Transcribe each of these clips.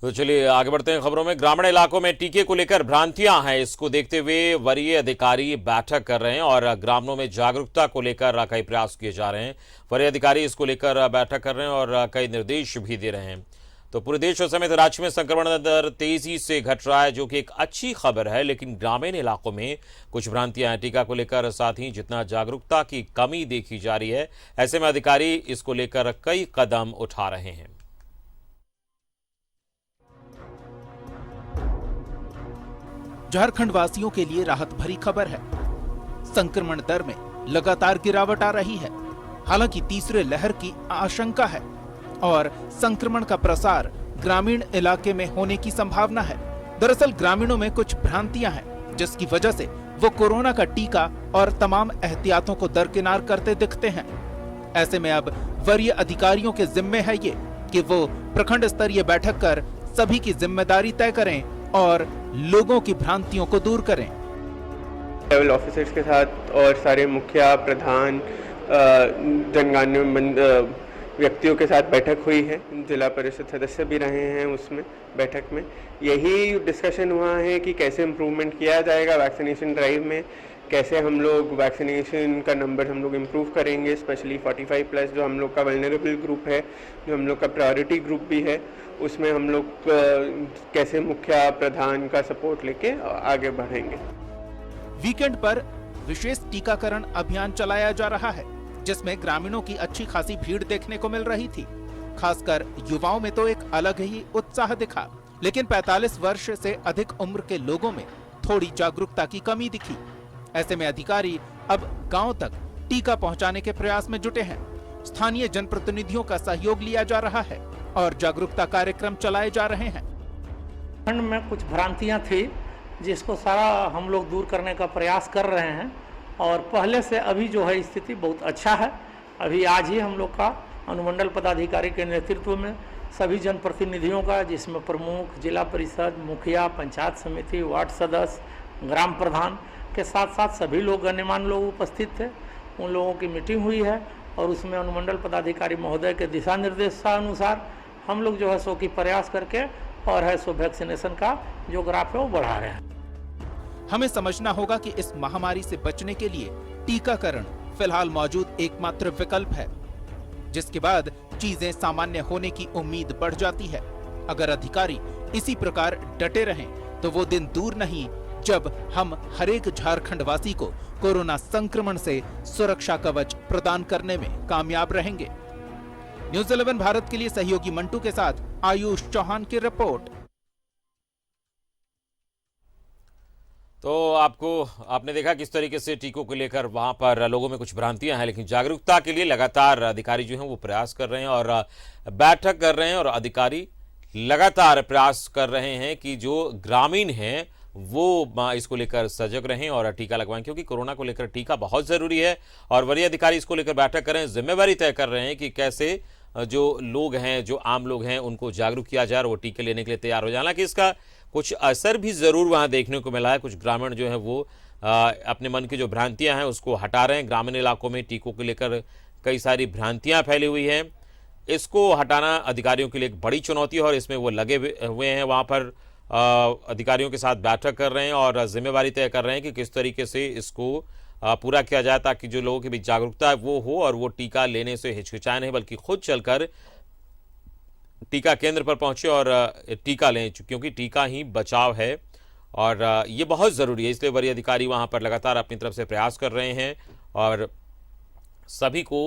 तो चलिए आगे बढ़ते हैं खबरों में। ग्रामीण इलाकों में टीके को लेकर भ्रांतियां हैं, इसको देखते हुए वरीय अधिकारी बैठक कर रहे हैं और ग्रामीणों में जागरूकता को लेकर कई प्रयास किए जा रहे हैं। वरीय अधिकारी इसको लेकर बैठक कर रहे हैं और कई निर्देश भी दे रहे हैं। तो पूरे देश समेत राज्य में संक्रमण दर तेजी से घट रहा है, जो कि एक अच्छी खबर है, लेकिन ग्रामीण इलाकों में कुछ भ्रांतियां हैं टीका को लेकर। साथ ही जितना जागरूकता की कमी देखी जा रही है, ऐसे में अधिकारी इसको लेकर कई कदम उठा रहे हैं। झारखंड वासियों के लिए राहत भरी खबर है। संक्रमण दर में लगातार गिरावट आ रही है। हालांकि तीसरे लहर की आशंका है और संक्रमण का प्रसार ग्रामीण इलाके में होने की संभावना है। दरअसल ग्रामीणों में कुछ भ्रांतियां हैं, जिसकी वजह से वो कोरोना का टीका और तमाम एहतियातों को दरकिनार करते दिखते हैं। ऐसे में अब वरीय अधिकारियों के जिम्मे है ये कि वो प्रखंड स्तरीय बैठक कर सभी की जिम्मेदारी तय करें और लोगों की भ्रांतियों को दूर करें। लेवल ऑफिसर्स के साथ और सारे मुखिया प्रधान जनगणना व्यक्तियों के साथ बैठक हुई है। जिला परिषद सदस्य भी रहे हैं उसमें बैठक में। यही डिस्कशन हुआ है कि कैसे इम्प्रूवमेंट किया जाएगा वैक्सीनेशन ड्राइव में, कैसे हम लोग वैक्सीनेशन का नंबर हम लोग इम्प्रूव करेंगे, स्पेशली 45+ जो हम लोग का वल्नरेबल ग्रुप है, जो हम लोग का प्रायोरिटी ग्रुप भी है, उसमें हम लोग कैसे मुखिया प्रधान का सपोर्ट लेके आगे बढ़ेंगे। वीकेंड पर विशेष टीकाकरण अभियान चलाया जा रहा है, जिसमें ग्रामीणों की अच्छी खासी भीड़ देखने को मिल रही थी। खासकर युवाओं में तो एक अलग ही उत्साह दिखा, लेकिन 45 वर्ष से अधिक उम्र के लोगों में थोड़ी जागरूकता की कमी दिखी। ऐसे में अधिकारी अब गांव तक टीका पहुंचाने के प्रयास में जुटे हैं। स्थानीय जनप्रतिनिधियों का सहयोग लिया जा रहा है और जागरूकता कार्यक्रम चलाए जा रहे हैं। खंड में कुछ भ्रांतियां थी, जिसको सारा हम लोग दूर करने का प्रयास कर रहे हैं और पहले से अभी जो है स्थिति बहुत अच्छा है। अभी आज ही हम लोग का अनुमंडल पदाधिकारी के नेतृत्व में सभी जनप्रतिनिधियों का, जिसमें प्रमुख, जिला परिषद, मुखिया, पंचायत समिति, वार्ड सदस्य, ग्राम प्रधान के साथ साथ सभी लोग गण्यमान्य लोग उपस्थित थे। उन लोगों की मीटिंग हुई है और उसमें अनुमंडल पदाधिकारी महोदय के दिशा निर्देशानुसार हम लोग जो है सो की प्रयास करके और है सो वैक्सीनेशन का जो ग्राफ है वो बढ़ा रहे हैं। हमें समझना होगा कि इस महामारी से बचने के लिए टीकाकरण फिलहाल मौजूद एकमात्र विकल्प है, जिसके बाद चीजें सामान्य होने की उम्मीद बढ़ जाती है। अगर अधिकारी इसी प्रकार डटे रहें तो वो दिन दूर नहीं जब हम हरेक झारखंड वासी को कोरोना संक्रमण से सुरक्षा कवच प्रदान करने में कामयाब रहेंगे। न्यूज़ 11 भारत के लिए सहयोगी मंटू के साथ आयुष चौहान की रिपोर्ट। तो आपने देखा किस तरीके से टीकों को लेकर वहां पर लोगों में कुछ भ्रांतियां हैं, लेकिन जागरूकता के लिए लगातार अधिकारी जो हैं वो प्रयास कर रहे हैं और बैठक कर रहे हैं और अधिकारी लगातार प्रयास कर रहे हैं कि जो ग्रामीण हैं वो इसको लेकर सजग रहें और टीका लगवाएं, क्योंकि कोरोना को लेकर टीका बहुत जरूरी है। और वरीय अधिकारी इसको लेकर बैठक कर रहे हैं, जिम्मेवारी तय कर रहे हैं कि कैसे जो लोग हैं, जो आम लोग हैं, उनको जागरूक किया जाए और वो टीके लेने के लिए तैयार हो जाए। हालांकि इसका कुछ असर भी जरूर वहां देखने को मिला है। कुछ ग्रामीण जो है वो अपने मन की जो भ्रांतियां हैं उसको हटा रहे हैं। ग्रामीण इलाकों में टीकों को लेकर कई सारी भ्रांतियां फैली हुई हैं, इसको हटाना अधिकारियों के लिए एक बड़ी चुनौती है और इसमें वो लगे हुए हैं। वहां पर अधिकारियों के साथ बैठक कर रहे हैं और जिम्मेवारी तय कर रहे हैं कि किस तरीके से इसको पूरा किया जाए, ताकि जो लोगों के बीच जागरूकता है वो हो और वो टीका लेने से हिचकिचाए नहीं, बल्कि खुद चलकर टीका केंद्र पर पहुंचे और टीका लें, क्योंकि टीका ही बचाव है और ये बहुत ज़रूरी है। इसलिए वरीय अधिकारी वहां पर लगातार अपनी तरफ से प्रयास कर रहे हैं और सभी को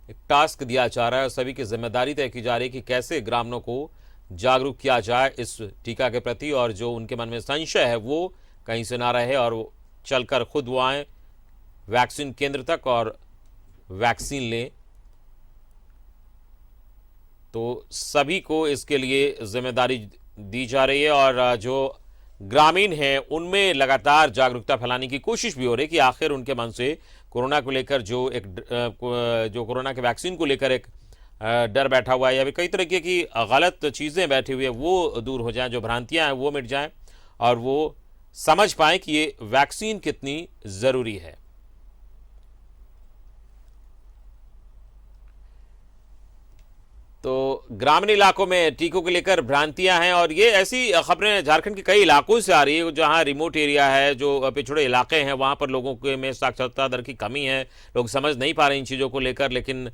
एक टास्क दिया जा रहा है और सभी की जिम्मेदारी तय की जा रही है कि कैसे ग्रामीणों को जागरूक किया जाए इस टीका के प्रति, और जो उनके मन में संशय है वो कहीं से ना रहे और वो चलकर खुद वो आए वैक्सीन केंद्र तक और वैक्सीन लें। तो सभी को इसके लिए जिम्मेदारी दी जा रही है और जो ग्रामीण हैं उनमें लगातार जागरूकता फैलाने की कोशिश भी हो रही है कि आखिर उनके मन से कोरोना को लेकर जो कोरोना के वैक्सीन को लेकर एक डर बैठा हुआ है या फिर कई तरीके की गलत चीज़ें बैठी हुई है वो दूर हो जाएं, जो भ्रांतियां हैं वो मिट जाएं और वो समझ पाएं कि ये वैक्सीन कितनी ज़रूरी है। तो ग्रामीण इलाकों में टीकों को लेकर भ्रांतियां हैं और ये ऐसी खबरें झारखंड के कई इलाकों से आ रही है जहां रिमोट एरिया है, जो पिछड़े इलाके हैं, वहां पर लोगों के में साक्षरता दर की कमी है, लोग समझ नहीं पा रहे इन चीज़ों को लेकर। लेकिन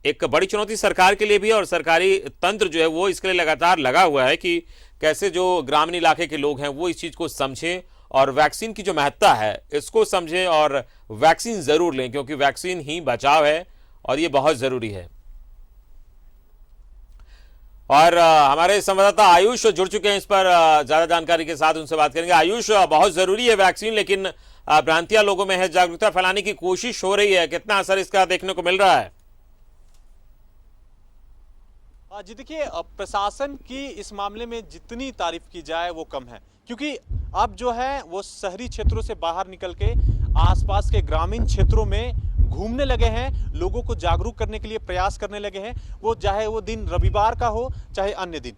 एक बड़ी चुनौती सरकार के लिए भी है और सरकारी तंत्र जो है वो इसके लिए लगातार लगा हुआ है कि कैसे जो ग्रामीण इलाके के लोग हैं वो इस चीज़ को समझें और वैक्सीन की जो महत्ता है इसको समझें और वैक्सीन ज़रूर लें, क्योंकि वैक्सीन ही बचाव है और ये बहुत ज़रूरी है। और हमारे संवाददाता आयुष जुड़ चुके हैं इस पर ज्यादा जानकारी के साथ, उनसे बात करेंगे। आयुष, बहुत जरूरी है वैक्सीन, लेकिन भ्रांतियां लोगों में है, जागरूकता फैलाने की कोशिश हो रही है, कितना असर इसका देखने को मिल रहा है? जी देखिए, प्रशासन की इस मामले में जितनी तारीफ की जाए वो कम है, क्योंकि अब जो है वो शहरी क्षेत्रों से बाहर निकल के आसपास के ग्रामीण क्षेत्रों में घूमने लगे हैं, लोगों को जागरूक करने के लिए प्रयास करने लगे हैं, वो चाहे वो दिन रविवार का हो चाहे अन्य दिन।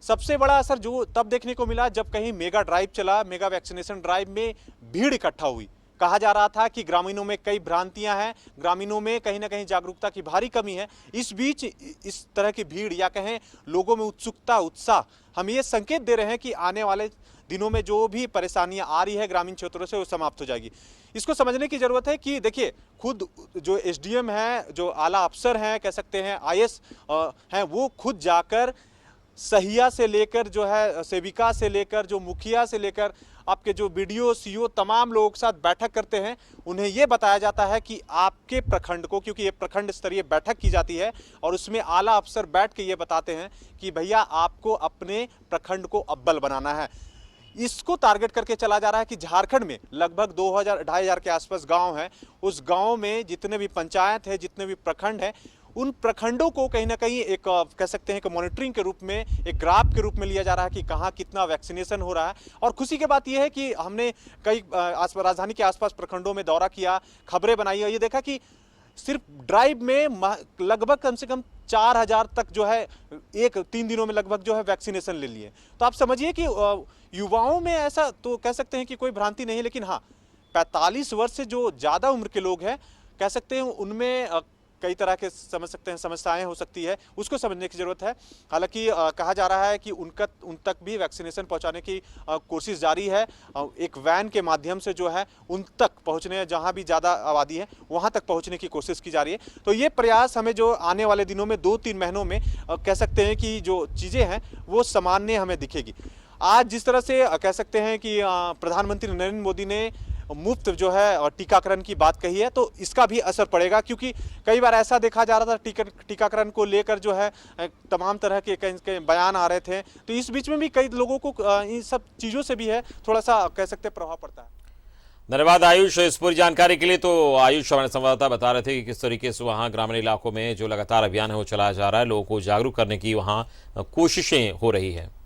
सबसे बड़ा असर जो तब देखने को मिला जब कहीं मेगा ड्राइव चला, मेगा वैक्सीनेशन ड्राइव में भीड़ इकट्ठा हुई। कहा जा रहा था कि ग्रामीणों में कई भ्रांतियां हैं, ग्रामीणों में कहीं ना कहीं जागरूकता की भारी कमी है। इस बीच इस तरह की भीड़ या कहें लोगों में उत्सुकता, उत्साह हम ये संकेत दे रहे हैं कि आने वाले दिनों में जो भी परेशानियां आ रही है ग्रामीण क्षेत्रों से वो समाप्त हो जाएगी। इसको समझने की जरूरत है कि देखिए, खुद जो एसडीएम हैं, जो आला अफसर हैं, कह सकते हैं आईएएस हैं, वो खुद जाकर सहिया से लेकर जो है सेविका से लेकर जो मुखिया से लेकर आपके जो बीडीओ सीओ तमाम लोगों के साथ बैठक करते हैं। उन्हें यह बताया जाता है कि आपके प्रखंड को, क्योंकि ये प्रखंड स्तरीय बैठक की जाती है और उसमें आला अफसर बैठ के ये बताते हैं कि भैया आपको अपने प्रखंड को अव्वल बनाना है। इसको टारगेट करके चला जा रहा है कि झारखंड में लगभग 2000-2500 के आसपास गांव हैं। उस गांव में जितने भी पंचायत है, जितने भी प्रखंड हैं, उन प्रखंडों को कहीं ना कहीं एक कह सकते हैं कि मॉनिटरिंग के रूप में, एक ग्राफ के रूप में लिया जा रहा है कि कहाँ कितना वैक्सीनेशन हो रहा है। और खुशी की बात यह है कि हमने कई राजधानी के आसपास प्रखंडों में दौरा किया, खबरें बनाई और ये देखा कि सिर्फ ड्राइव में लगभग कम से कम 4000 तक जो है 3 दिनों में लगभग जो है वैक्सीनेशन ले लिए। तो आप समझिए कि युवाओं में ऐसा तो कह सकते हैं कि कोई भ्रांति नहीं, लेकिन हाँ 45 वर्ष से जो ज़्यादा उम्र के लोग हैं, कह सकते हैं उनमें कई तरह के समझ सकते हैं समस्याएं हो सकती है, उसको समझने की ज़रूरत है। हालांकि कहा जा रहा है कि उन तक भी वैक्सीनेशन पहुंचाने की कोशिश जारी है। एक वैन के माध्यम से जो है उन तक पहुंचने, जहां भी ज़्यादा आबादी है वहां तक पहुंचने की कोशिश की जा रही है। तो ये प्रयास हमें जो आने वाले दिनों में 2-3 महीनों में कह सकते हैं कि जो चीज़ें हैं वो सामान्य हमें दिखेगी। आज जिस तरह से कह सकते हैं कि प्रधानमंत्री नरेंद्र मोदी ने मुफ्त जो है टीकाकरण की बात कही है, तो इसका भी असर पड़ेगा, क्योंकि कई बार ऐसा देखा जा रहा था टीकाकरण को लेकर जो है तमाम तरह के बयान आ रहे थे। तो इस बीच में भी कई लोगों को इन सब चीज़ों से भी है थोड़ा सा कह सकते हैं प्रभाव पड़ता है। धन्यवाद आयुष इस पूरी जानकारी के लिए। तो आयुष हमारे संवाददाता बता रहे थे कि किस तरीके से वहाँ ग्रामीण इलाकों में जो लगातार अभियान है वो चलाया जा रहा है, लोगों को जागरूक करने की वहाँ कोशिशें हो रही है।